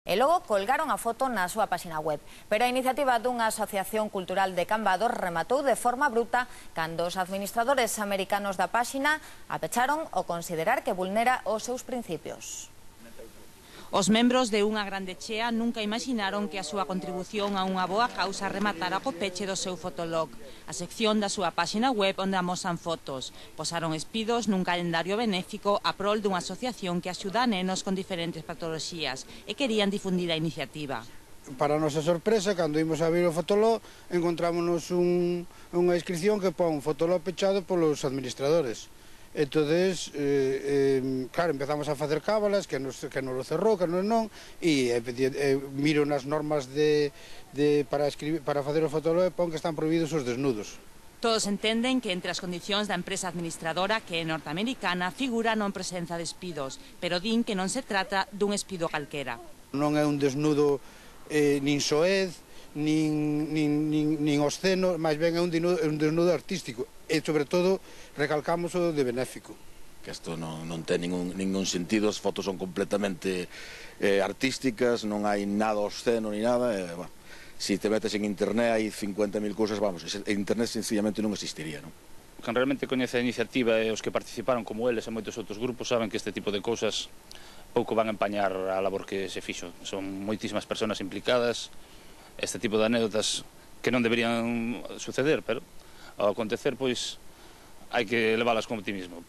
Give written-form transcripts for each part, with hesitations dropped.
E logo colgaron a foto na súa páxina web. Pero a iniciativa dunha asociación cultural de Cambados rematou de forma bruta cando os administradores americanos da páxina a pecharon ao considerar que vulnera os seus principios. Os membros de unha grande chea nunca imaginaron que a súa contribución a unha boa causa rematara co peche do seu fotolog, a sección da súa páxina web onde amosan fotos. Posaron espidos nun calendario benéfico a prol dunha asociación que axuda a nenos con diferentes patoloxías e querían difundir a iniciativa. Para a nosa sorpresa, cando imos a abrir o fotolog, encontrámonos unha inscripción que pon fotolog pechado polos administradores. Entonces, claro, empezamos a facer cábalas, que nos lo cerrou, que non, e miro nas normas para facer o fotolog e pon que están prohibidos os desnudos. Todos entenden que entre as condicións da empresa administradora, que é norteamericana, figura non presenza de espidos, pero din que non se trata dun espido calquera. Non é un desnudo nin soez, nin obsceno, máis ben é un desnudo artístico. E, sobre todo, recalcamos o de benéfico. Que isto non ten ningún sentido, as fotos son completamente artísticas, non hai nada obsceno ni nada. Se te metes en internet hai 50.000 cousas, vamos, internet sencillamente non existiría, non? Quen realmente coñece a iniciativa e os que participaron como eles e moitos outros grupos saben que este tipo de cousas pouco van a empañar a labor que se fixo. Son moitísimas persoas implicadas, este tipo de anécdotas que non deberían suceder, pero ao acontecer, pois, hai que leválas con optimismo.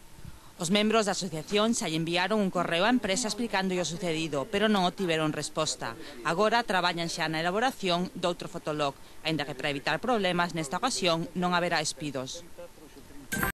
Os membros da asociación xa enviaron un correo á empresa explicando o sucedido, pero non obtiveron resposta. Agora traballan xa na elaboración doutro fotolog, aínda que para evitar problemas nesta ocasión non haberá espidos.